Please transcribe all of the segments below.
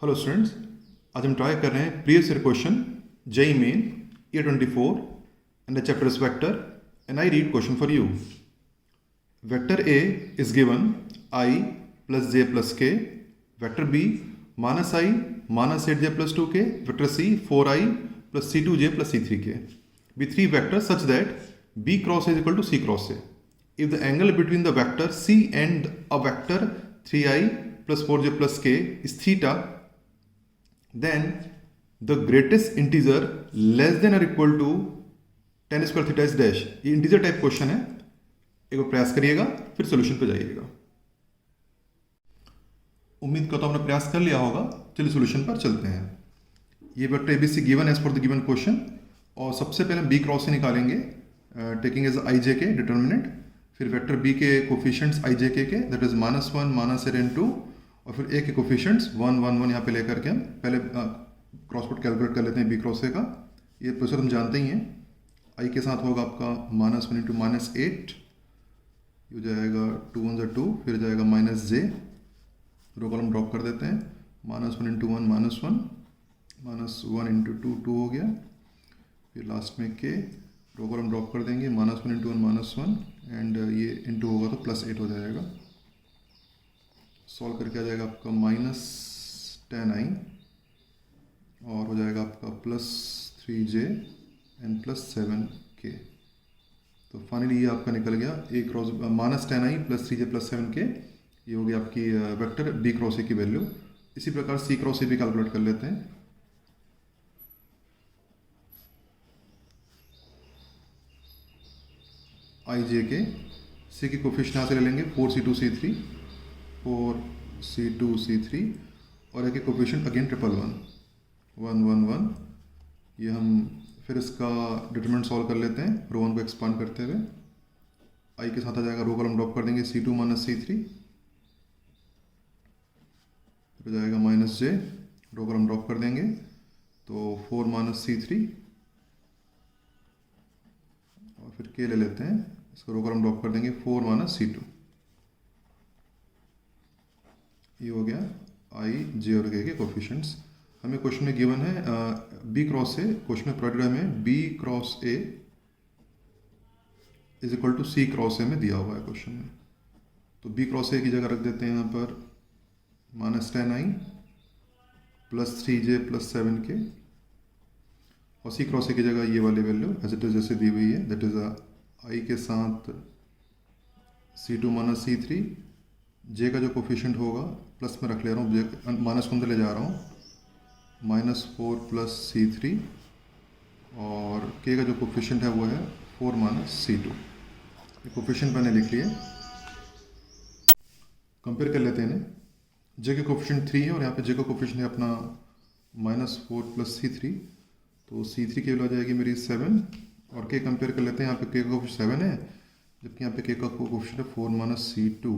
Hello students, आज हम try कर रहे हैं previous year question JEE Main year 24 and the chapter is vector and I read question for you. Vector A is given I plus J plus K, vector B minus I minus 8j plus 2k, vector C 4i plus c2j plus c3k. Be three vectors such that b cross a is equal to c cross a. If the angle between the vector c and a vector 3i plus 4j plus k is theta, then the greatest integer less than or equal to tan square theta is dash. ये integer type question है. एक बार प्रयास करिएगा फिर solution पे जाइएगा. उम्मीद करता हूं आपने प्रयास कर लिया होगा. चलिए सोल्यूशन पर चलते हैं. ये vector ABC given as for the given question, और सबसे पहले बी क्रॉस से निकालेंगे टेकिंग एज आई जे के डिटर्मिनेंट, फिर वेक्टर बी के कोफिशिएंट्स आई जे के दैट इज -1 -2, और फिर ए के कोफिशिएंट्स 1 1 1 यहाँ पे लेकर के हम पहले क्रॉस प्रोडक्ट कैलकुलेट कर लेते हैं बी क्रॉस ए का. ये प्रोसेस हम जानते ही हैं. आई के साथ होगा आपका -1 इंटू -8, ये हो जाएगा 2 1 2, फिर जाएगा -j, रो कॉलम ड्रॉप कर देते हैं. -1 इंटू 1 -1, -1 इंटू 2 2 हो गया, फिर लास्ट में के, रो कॉलम ड्रॉप कर देंगे. -1 इंटू 1 -1, एंड ये इंटू होगा तो +8 हो जाएगा. सॉल्व करके आ जाएगा आपका -10i, और हो जाएगा आपका +3j एंड +7k. तो फाइनली ये आपका निकल गया ए क्रॉस -10i +3j +7k. ये हो गया आपकी वेक्टर बी क्रॉस ए की वैल्यू. इसी प्रकार सी क्रॉस ए भी कैलकुलेट कर लेते हैं. आई जे के सी की कोफिशिएंट यहाँ से ले लेंगे 4c2c3, 4c2c3, और ए के कोफिशिएंट अगेन 1 1 1 1. ये हम फिर इसका डिटरमिनेंट सॉल्व कर लेते हैं रो 1 को एक्सपांड करते हुए. आई के साथ आ जाएगा, रो कॉलम ड्रॉप कर देंगे c2 -c3, फिर जाएगा -j, रो कॉलम ड्रॉप कर देंगे तो 4 -c3, और फिर k ले लेते हैं, इसको रो कॉलम ड्रॉप कर देंगे 4 -c2. ये हो गया आई जे और के कोफिशिएंट्स. हमें क्वेश्चन में गिवन है बी क्रॉस ए. क्वेश्चन में प्रोवाइडेड हमें B cross A is equal to C cross A में दिया हुआ है क्वेश्चन में. तो बी क्रॉस ए की जगह रख देते हैं यहाँ पर -10i +3j +7k, और सी क्रॉस ए की जगह ये वाली वैल्यू एज इट इज जैसे दी हुई है, दैट इज आई के साथ c2 -c3, जे का जो कोफिशिएंट होगा प्लस में रख ले रहा हूँ, माइनस को अंदर ले जा रहा हूँ, -4 + c3, और के का जो कोफिशिएंट है वो है 4 -c2. ये कोफिशिएंट मैंने लिख लिए. कंपेयर कर लेते हैं इन्हें. जे के कोफिशिएंट 3 है और यहाँ पे जे का कोफिशिएंट है अपना -4 + c3, तो c3 की वैल्यू आ जाएगी मेरी 7, और के कंपेयर कर लेते हैं. यहाँ पे के का कोफिशिएंट 7 है, जबकि यहाँ पे के का कोफिशिएंट है 4 -c2,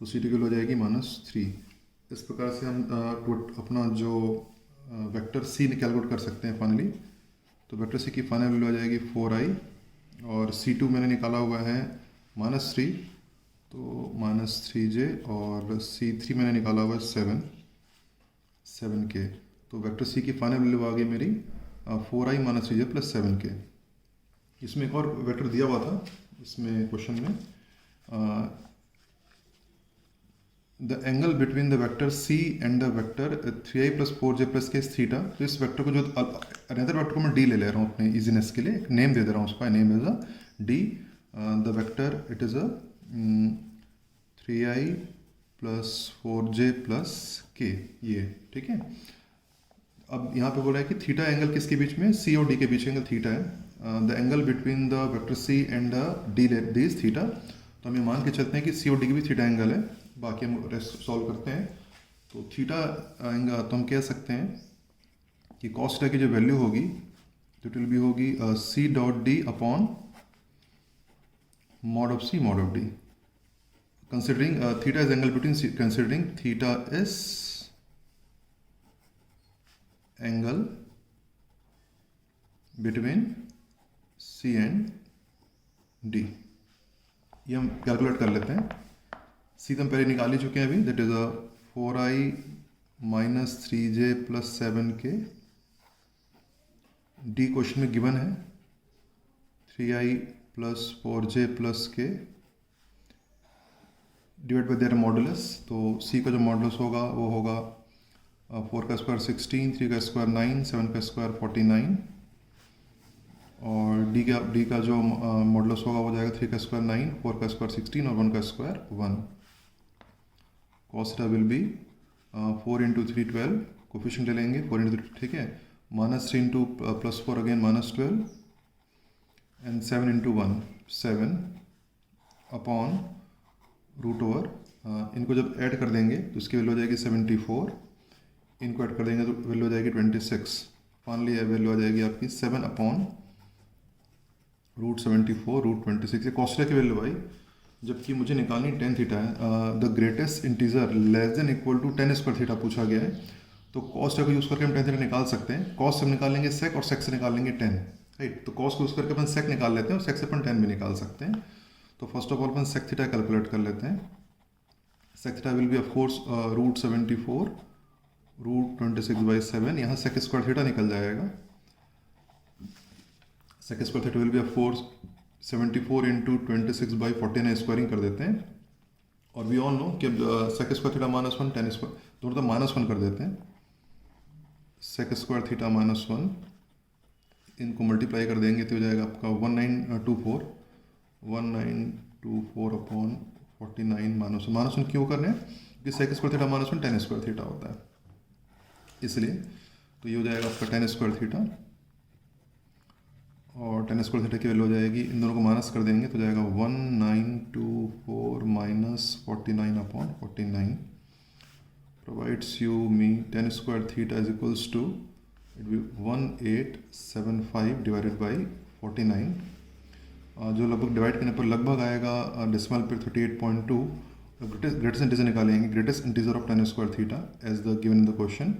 तो c2 की वैल्यू आ जाएगी -3. इस प्रकार से हम अपना जो वेक्टर सी कैलकुलेट कर सकते हैं फाइनली. तो वेक्टर सी की फाइनल वैल्यू आ जाएगी 4i, और c2 मैंने निकाला हुआ है -3, तो -3j, और c3 मैंने निकाला हुआ है 7k. तो वेक्टर सी की फाइनल वैल्यू आ गई मेरी 4i -3j +7k. इसमें एक और वेक्टर दिया हुआ था इसमें क्वेश्चन में, the angle between the vector c and the vector 3i + 4j + k is theta. तो इस वेक्टर को जो अनदर वेक्टर को मैं d ले रहा हूँ अपने इजीनेस के लिए, एक नेम दे दे रहा हूँ उसका. Name is a d. The vector it is a 3i + 4j + k. ये ठीक है. अब यहाँ पे बोला है कि थीटा एंगल किसके बीच में, c और d के बीच एंगल थीटा है. The angle between the vector c and the d is theta. तो हम ये मान के चलते हैं कि c और d के भी थीटा एंगल है. बाकी हम रेस्ट सॉल्व करते हैं. तो थीटा एंगल तो हम कह सकते हैं कि कॉस थीटा की जो वैल्यू होगी तो इट विल बी होगी c.d upon mod of c mod of d. Considering theta is angle between c, considering theta is angle between c and d. ये हम कैलकुलेट कर लेते हैं. सी तो हम पहले निकाल ही चुके हैं अभी, that is 4i -3j + 7k, D question में गिवन है 3i + 4j + k divide by there modulus. तो सी का जो मॉडुलस होगा वो होगा 4 का स्क्वायर 16, 3 का स्क्वायर 9, 7 का स्क्वायर 49, और डी का जो मॉडुलस होगा वो जाएगा 3 का स्क्वायर 9, 4 का स्क्वायर 16 और 1 का square 1। Cos theta will B 4 × 3 12, coefficient ले लेंगे 4 × 3, ठीक है, -3 × +4 अगेन -12 एंड 7 × 1 7 अपॉन √, इनको जब ऐड कर देंगे तो इसकी वैल्यू हो जाएगी 74, इनको ऐड कर देंगे तो वैल्यू हो जाएगी 26, फाइनली वैल्यू आ जाएगी आपकी 7 अपॉन √74 √26। ये कॉस्टा की वैल्यू आई, जबकि मुझे निकालनी tan थीटा है। The greatest integer less than equal to tan square theta पूछा गया है, तो कॉस्ट को यूज़ करके हम tan थीटा निकाल सकते हैं। कॉस्ट से हम निकाल लेंगे सेक और सेक से निकाल लेंगे tan, राइट। तो कॉस्ट को यूज़ करके अपन सेक निकाल लेते हैं और सेक से अपन tan भी निकाल सकते हैं। तो फर्स्ट ऑफ ऑल अपन सेक थीटा कैलकुलेट कर लेते हैं। Sec theta will be of course √74 √26/7, यहाँ सेक स्क्वायर थीटा निकल जाएगा। Sec square theta will be of course 74 × 26/49 squaring कर देते हैं, और वी ऑल नो कि sec square theta -1 tan square दोनों तो -1 कर देते हैं। सेक स्क्वायर थीटा -1 इनको मल्टीप्लाई कर देंगे तो हो जाएगा आपका 1924 अपॉन 49 -1 क्यों करने हैं, क्योंकि sec square theta -1 tan square theta होता है, इसलिए। तो ये हो जाएगा आपका tan स्क्वायर थीटा, और tan स्क्वायर थीटा की वैल्यू हो जाएगी, इन दोनों को माइनस कर देंगे तो जाएगा 1924 - 49 upon 49 provides you me tan square theta is equals to it be 1875 divided by 49, जो लगभग डिवाइड करने पर लगभग आएगा डेसिमल पर 38.2। ग्रेटेस्ट इंटीजर निकालेंगे, greatest integer of tan square theta as the given in the question.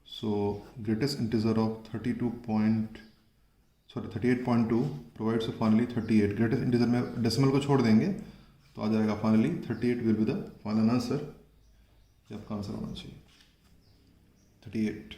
So greatest integer of 38.2 provides finally 38। Greatest integer में decimal को छोड़ देंगे तो आ जाएगा finally 38 will be the final answer. ये आपका आंसर होना चाहिए 38।